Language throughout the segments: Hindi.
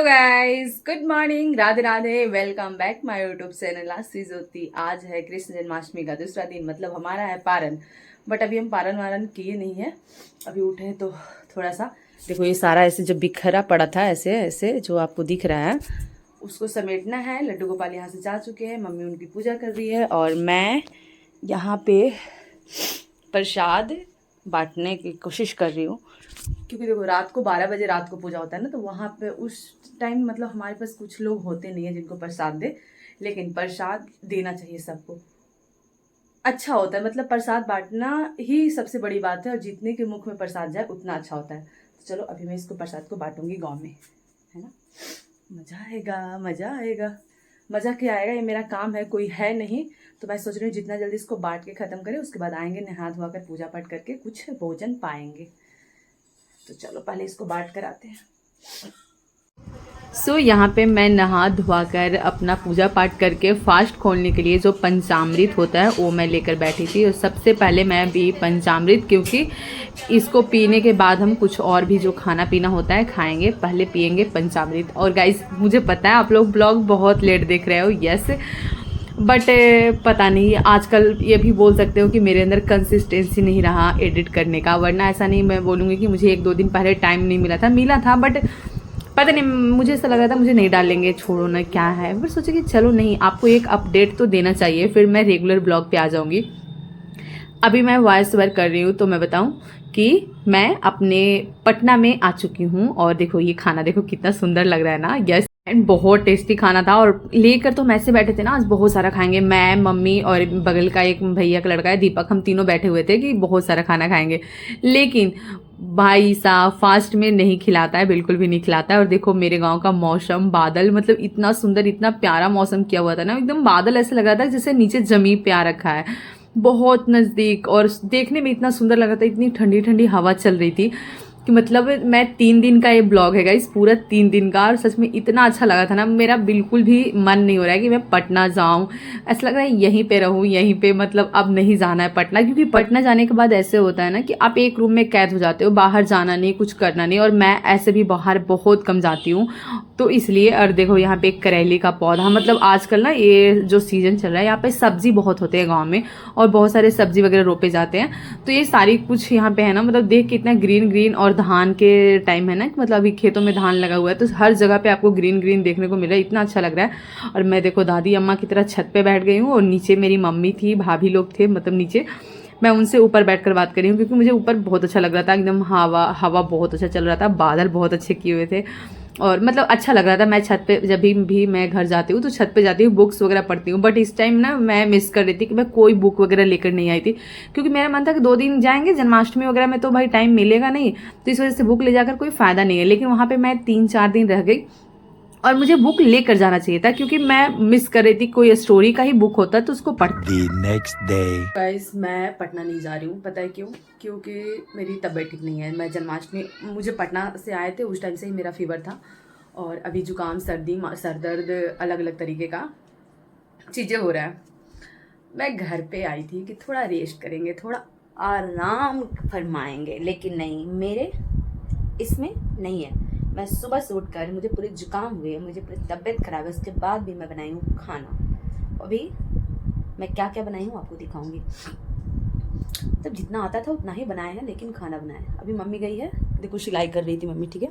Guys, good morning, Radhe Radhe. Welcome back my YouTube channel आशी ज्योति। आज है कृष्ण जन्माष्टमी का दूसरा दिन, मतलब हमारा है पारन। बट अभी हम पारन वारन किए नहीं है। अभी उठे हैं तो थोड़ा सा देखो, ये सारा ऐसे जो बिखरा पड़ा था ऐसे ऐसे जो आपको दिख रहा है उसको समेटना है। लड्डू गोपाल यहाँ से जा चुके हैं, मम्मी उनकी पूजा कर रही है और मैं यहाँ पे प्रसाद बांटने की कोशिश कर रही हूँ। क्योंकि देखो, रात को 12 बजे रात को पूजा होता है ना, तो वहाँ पे उस टाइम मतलब हमारे पास कुछ लोग होते नहीं है जिनको प्रसाद दे। लेकिन प्रसाद देना चाहिए सबको, अच्छा होता है। मतलब प्रसाद बांटना ही सबसे बड़ी बात है, और जितने के मुख में प्रसाद जाए उतना अच्छा होता है। तो चलो अभी मैं इसको प्रसाद को बांटूंगी गाँव में, है ना। मज़ा आएगा, मज़ा आएगा। मज़ा क्या आएगा, ये मेरा काम है, कोई है नहीं। तो मैं सोच रही हूँ जितना जल्दी इसको बांट के ख़त्म करें, उसके बाद आएंगे नहा धोआ कर पूजा पाठ करके कुछ भोजन पाएंगे। तो चलो पहले इसको बांट कर आते हैं। यहाँ पे मैं नहा धोआ कर अपना पूजा पाठ करके फास्ट खोलने के लिए जो पंचामृत होता है वो मैं लेकर बैठी थी। और सबसे पहले मैं भी पंचामृत, क्योंकि इसको पीने के बाद हम कुछ और भी जो खाना पीना होता है खाएंगे, पहले पियेंगे पंचामृत। और गाइस, मुझे पता है आप लोग ब्लॉग बहुत लेट देख रहे हो, यस, बट पता नहीं, आजकल ये भी बोल सकते हो कि मेरे अंदर कंसिस्टेंसी नहीं रहा एडिट करने का। वरना ऐसा नहीं मैं बोलूँगी कि मुझे 1-2 दिन पहले टाइम नहीं मिला था, बट पता नहीं, मुझे ऐसा लग रहा था मुझे नहीं डालेंगे, छोड़ो ना क्या है। फिर सोचा कि चलो नहीं, आपको एक अपडेट तो देना चाहिए, फिर मैं रेगुलर ब्लॉग पे आ जाऊँगी। अभी मैं वॉइस ओवर कर रही हूँ तो मैं बताऊँ कि मैं अपने पटना में आ चुकी हूँ। और देखो ये खाना देखो कितना सुंदर लग रहा है ना, यस, एंड बहुत टेस्टी खाना था। और लेकर तो हम ऐसे बैठे थे ना, आज बहुत सारा खाएंगे, मैं, मम्मी और बगल का एक भैया का लड़का है दीपक, हम तीनों बैठे हुए थे कि बहुत सारा खाना खाएंगे। लेकिन भाई साहब फास्ट में नहीं खिलाता है, बिल्कुल भी नहीं खिलाता है। और देखो मेरे गांव का मौसम, बादल, मतलब इतना सुंदर, इतना प्यारा मौसम किया हुआ था ना, एकदम बादल ऐसे लगा था जैसे नीचे जमीन पे आ रखा है, बहुत नज़दीक। और देखने में इतना सुंदर लगा था, इतनी ठंडी ठंडी हवा चल रही थी कि मतलब मैं 3 दिन का ये ब्लॉग है गाइस, पूरा 3 दिन का। और सच में इतना अच्छा लगा था ना, मेरा बिल्कुल भी मन नहीं हो रहा है कि मैं पटना जाऊं। ऐसा लग रहा है यहीं पे रहूं, यहीं पे, मतलब अब नहीं जाना है पटना। क्योंकि पटना जाने के बाद ऐसे होता है ना कि आप एक रूम में कैद हो जाते हो, बाहर जाना नहीं, कुछ करना नहीं। और मैं ऐसे भी बाहर बहुत कम जाती हूँ, तो इसलिए। और देखो यहाँ पे एक करेली का पौधा, मतलब आजकल ना ये जो सीजन चल रहा है, यहाँ पे सब्जी बहुत होते हैं गाँव में, और बहुत सारे सब्जी वगैरह रोपे जाते हैं। तो ये सारी कुछ यहाँ पे है ना, मतलब देख के इतना ग्रीन ग्रीन। और धान के टाइम है ना, मतलब अभी खेतों में धान लगा हुआ है, तो हर जगह पे आपको ग्रीन ग्रीन देखने को मिल रहा है, इतना अच्छा लग रहा है। और मैं देखो दादी अम्मा की तरह छत पे बैठ गई हूँ, और नीचे मेरी मम्मी थी, भाभी लोग थे, मतलब नीचे। मैं उनसे ऊपर बैठकर बात कर रही हूँ, क्योंकि मुझे ऊपर बहुत अच्छा लग रहा था, एकदम हवा हवा बहुत अच्छा चल रहा था, बादल बहुत अच्छे किए हुए थे, और मतलब अच्छा लग रहा था। मैं छत पे, जब भी मैं घर जाती हूँ तो छत पे जाती हूँ, बुक्स वगैरह पढ़ती हूँ। बट इस टाइम ना मैं मिस कर रही थी कि मैं कोई बुक वगैरह लेकर नहीं आई थी, क्योंकि मेरा मन था कि 2 दिन जाएंगे जन्माष्टमी वगैरह में, तो भाई टाइम मिलेगा नहीं, तो इस वजह से बुक ले जाकर कोई फ़ायदा नहीं है। लेकिन वहाँ पर मैं 3-4 दिन रह गई, और मुझे बुक लेकर जाना चाहिए था, क्योंकि मैं मिस कर रही थी। कोई स्टोरी का ही बुक होता तो उसको पढ़ती। नेक्स्ट डे गाइस, मैं पटना नहीं जा रही हूँ, पता है क्यों? क्योंकि मेरी तबीयत ठीक नहीं है। मैं जन्माष्टमी, मुझे पटना से आए थे उस टाइम से ही मेरा फीवर था, और अभी जुकाम, सर्दी, सर दर्द, अलग अलग तरीके का चीज़ें हो रहा है। मैं घर पे आई थी कि थोड़ा रेस्ट करेंगे, थोड़ा आराम फरमाएंगे, लेकिन नहीं, मेरे इसमें नहीं है। मैं सुबह से उठकर, मुझे पूरे जुकाम हुए, मुझे पूरी तबीयत खराब है, उसके बाद भी मैं बनाई हूँ खाना। अभी मैं क्या क्या बनाई हूँ आपको दिखाऊंगी। तब जितना आता था उतना ही बनाया है, लेकिन खाना बनाया है। अभी मम्मी गई है, देखो सिलाई कर रही थी मम्मी, ठीक है,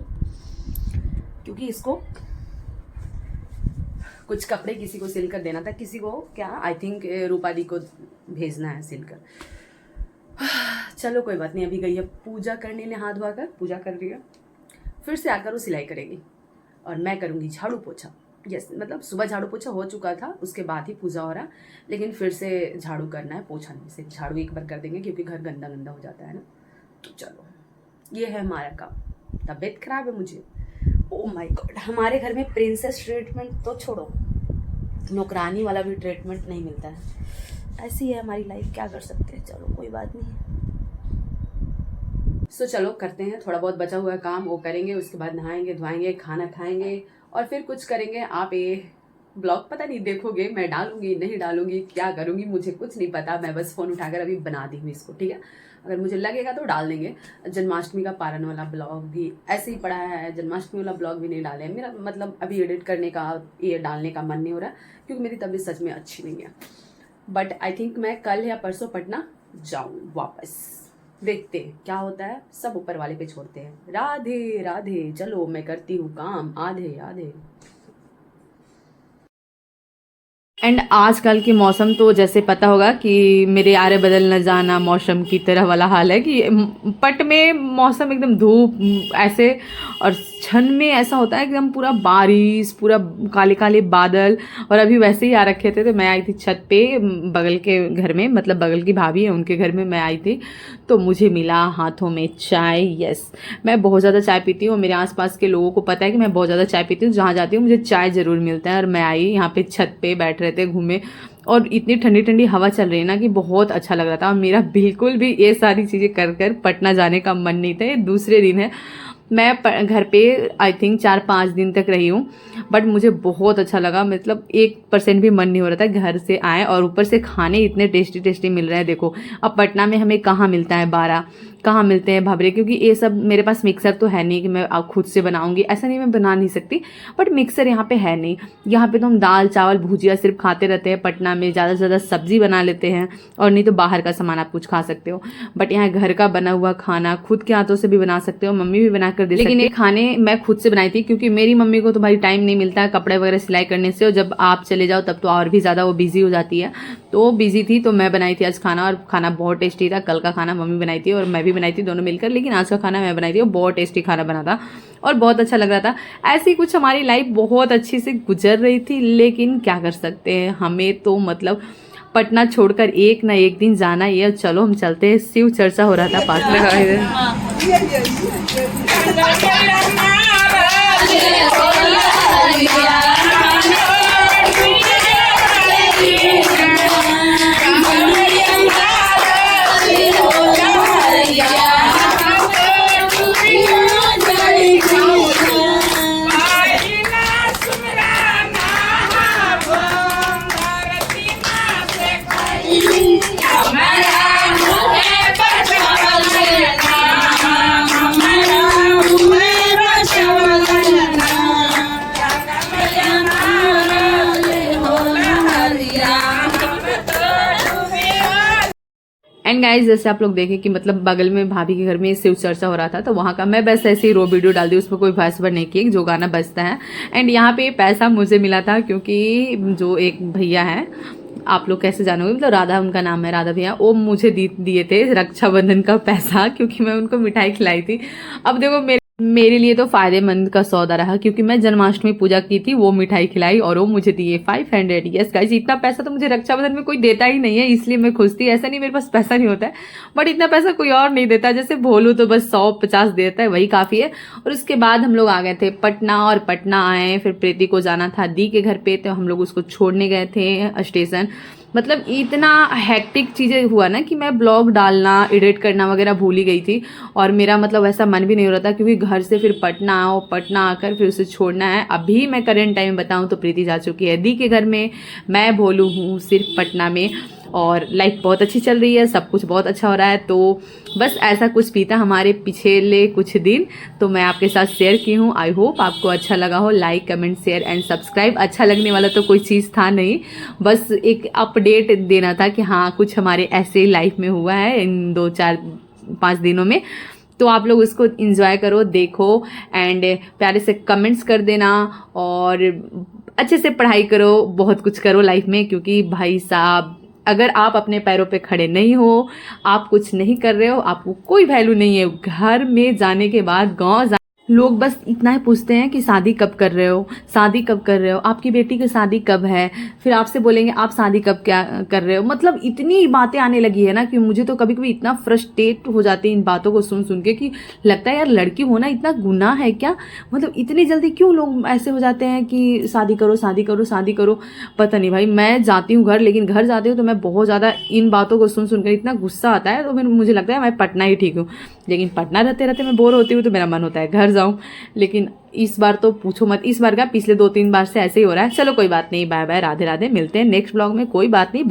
क्योंकि इसको कुछ कपड़े किसी को सिल कर देना था, किसी को क्या, आई थिंक रूपाली को भेजना है सिलकर। चलो कोई बात नहीं, अभी गई है पूजा करने, नहा धोआ कर पूजा कर रही है, फिर से आकर वो सिलाई करेगी और मैं करूँगी झाड़ू पोछा। यस, मतलब सुबह झाड़ू पोछा हो चुका था, उसके बाद ही पूजा हो रहा, लेकिन फिर से झाड़ू करना है, पोछा नहीं, सिर्फ झाड़ू एक बार कर देंगे, क्योंकि घर गंदा गंदा हो जाता है ना। तो चलो, ये है हमारा काम। तबीयत खराब है मुझे, ओ माय गॉड। हमारे घर में प्रिंसेस ट्रीटमेंट तो छोड़ो, नौकरानी वाला भी ट्रीटमेंट नहीं मिलता है। ऐसी है हमारी लाइफ, क्या कर सकते हैं, चलो कोई बात नहीं। सो चलो करते हैं, थोड़ा बहुत बचा हुआ काम वो करेंगे, उसके बाद नहाएंगे धोएंगे, खाना खाएंगे, और फिर कुछ करेंगे। आप ये ब्लॉग पता नहीं देखोगे, मैं डालूंगी नहीं डालूंगी, क्या करूंगी मुझे कुछ नहीं पता। मैं बस फ़ोन उठाकर अभी बना दी हूँ इसको, ठीक है। अगर मुझे लगेगा तो डाल देंगे। जन्माष्टमी का पारण वाला ब्लॉग भी ऐसे ही पड़ा है, जन्माष्टमी वाला ब्लॉग भी नहीं डाले। मेरा मतलब अभी एडिट करने का, ये डालने का मन नहीं हो रहा, क्योंकि मेरी तबीयत सच में अच्छी नहीं है। बट आई थिंक मैं कल या परसों पटना जाऊँ वापस। देखते हैं क्या होता है, सब ऊपर वाले पे छोड़ते हैं। राधे राधे, चलो मैं करती हूँ काम आधे आधे। एंड आजकल के मौसम तो जैसे पता होगा कि मेरे आरे बदल न जाना मौसम की तरह वाला हाल है कि पट में मौसम एकदम धूप ऐसे, और क्षण में ऐसा होता है एकदम पूरा बारिश, पूरा काले काले बादल। और अभी वैसे ही आ रखे थे, तो मैं आई थी छत पे बगल के घर में, मतलब बगल की भाभी है उनके घर में मैं आई थी, तो मुझे मिला हाथों में चाय। यस, मैं बहुत ज़्यादा चाय पीती हूँ, मेरे आसपास के लोगों को पता है कि मैं बहुत ज़्यादा चाय पीती हूँ, जहाँ जाती हूँ मुझे चाय ज़रूर मिलता है। और मैं आई यहाँ पे छत पे बैठ रहे थे, घूमे, और इतनी ठंडी ठंडी हवा चल रही है ना कि बहुत अच्छा लग रहा था। और मेरा बिल्कुल भी ये सारी चीज़ें कर कर पटना जाने का मन नहीं था। ये दूसरे दिन है, मैं घर पे आई थिंक 4-5 दिन तक रही हूँ, बट मुझे बहुत अच्छा लगा। मतलब 1% भी मन नहीं हो रहा था घर से आए, और ऊपर से खाने इतने टेस्टी टेस्टी मिल रहे हैं। देखो अब पटना में हमें कहाँ मिलता है बारा, कहाँ मिलते हैं भवरे, क्योंकि ये सब मेरे पास मिक्सर तो है नहीं कि मैं खुद से बनाऊंगी, ऐसा नहीं मैं बना नहीं सकती, बट मिक्सर यहाँ पे है नहीं। यहाँ पे तो हम दाल चावल भुजिया सिर्फ खाते रहते हैं। पटना में ज़्यादा से ज़्यादा सब्जी बना लेते हैं, और नहीं तो बाहर का सामान आप कुछ खा सकते हो। बट यहाँ घर का बना हुआ खाना खुद के हाथों से भी बना सकते हो, मम्मी भी बना कर दे। लेकिन ये खाने मैं खुद से बनाई थी, क्योंकि मेरी मम्मी को तो भाई टाइम नहीं मिलता है कपड़े वगैरह सिलाई करने से, और जब आप चले जाओ तब तो और भी ज़्यादा वो बिजी हो जाती है। तो बिजी थी, तो मैं बनाई थी आज खाना, और खाना बहुत टेस्टी था। कल का खाना मम्मी बनाई थी और मैं भी बनाई थी, दोनों मिलकर, लेकिन आज का खाना मैं बनाई थी और बहुत टेस्टी खाना बना था और बहुत अच्छा लग रहा था। ऐसी कुछ हमारी लाइफ बहुत अच्छी से गुजर रही थी, लेकिन क्या कर सकते हैं, हमें तो मतलब पटना छोड़कर एक ना एक दिन जाना ही है। चलो हम चलते हैं। शिव चर्चा हो रहा था पास एंड गाइज, जैसे आप लोग देखें कि मतलब बगल में भाभी के घर में शिव चर्चा हो रहा था, तो वहाँ का मैं बस ऐसे ही रो वीडियो डाल दी, उसमें कोई वॉइस ओवर नहीं की, जो गाना बजता है। एंड यहाँ पे पैसा मुझे मिला था, क्योंकि जो एक भैया है, आप लोग कैसे जानोगे, मतलब राधा उनका नाम है, राधा भैया, वो मुझे दिए थे रक्षाबंधन का पैसा, क्योंकि मैं उनको मिठाई खिलाई थी। अब देखो मेरे लिए तो फायदेमंद का सौदा रहा, क्योंकि मैं जन्माष्टमी पूजा की थी, वो मिठाई खिलाई और वो मुझे दिए 500। यस गाइस, इतना पैसा तो मुझे रक्षाबंधन में कोई देता ही नहीं है, इसलिए मैं खुश थी। ऐसा नहीं मेरे पास पैसा नहीं होता है, बट इतना पैसा कोई और नहीं देता। जैसे भोलू तो बस 100-50 देता है, वही काफी है। और उसके बाद हम लोग आ गए थे पटना, और पटना आए, फिर प्रीति को जाना था दी के घर पे, तो हम लोग उसको छोड़ने गए थे स्टेशन। मतलब इतना हेक्टिक चीज़ें हुआ ना कि मैं ब्लॉग डालना, एडिट करना वगैरह भूल ही गई थी, और मेरा मतलब ऐसा मन भी नहीं हो रहा था, क्योंकि घर से फिर पटना आओ, पटना आकर फिर उसे छोड़ना है। अभी मैं करंट टाइम बताऊं तो प्रीति जा चुकी है दी के घर में, मैं भोलू हूँ सिर्फ पटना में, और लाइफ बहुत अच्छी चल रही है, सब कुछ बहुत अच्छा हो रहा है। तो बस ऐसा कुछ बीता हमारे पिछले कुछ दिन, तो मैं आपके साथ शेयर की हूँ। आई होप आपको अच्छा लगा हो। Like comment share and subscribe. अच्छा लगने वाला तो कोई चीज़ था नहीं, बस एक अपडेट देना था कि हाँ कुछ हमारे ऐसे लाइफ में हुआ है इन 2-4-5 दिनों में। तो आप लोग उसको इंजॉय करो, देखो, एंड प्यारे से कमेंट्स कर देना, और अच्छे से पढ़ाई करो, बहुत कुछ करो लाइफ में, क्योंकि भाई साहब अगर आप अपने पैरों पे खड़े नहीं हो, आप कुछ नहीं कर रहे हो, आपको कोई वैल्यू नहीं है। घर में जाने के बाद गाँव लोग बस इतना ही पूछते हैं कि शादी कब कर रहे हो, शादी कब कर रहे हो, आपकी बेटी की शादी कब है, फिर आपसे बोलेंगे आप शादी कब क्या कर रहे हो। मतलब इतनी बातें आने लगी है ना कि मुझे तो कभी कभी इतना फ्रस्ट्रेट हो जाती है इन बातों को सुन सुन के, कि लगता है यार लड़की होना इतना गुनाह है क्या। मतलब इतनी जल्दी क्यों लोग ऐसे हो जाते हैं कि शादी करो शादी करो शादी करो। पता नहीं भाई, मैं जाती हूँ घर, लेकिन घर जाती हूँ तो मैं बहुत ज़्यादा इन बातों को सुन सुनकर इतना गुस्सा आता है, तो फिर मुझे लगता है मैं पटना ही ठीक हूँ। लेकिन पटना रहते रहते मैं बोर होती हूँ, तो मेरा मन होता है घर जाऊं, लेकिन इस बार तो पूछो मत। इस बार का पिछले 2-3 बार से ऐसे ही हो रहा है। चलो कोई बात नहीं, बाय बाय, राधे राधे, मिलते हैं नेक्स्ट ब्लॉग में। कोई बात नहीं।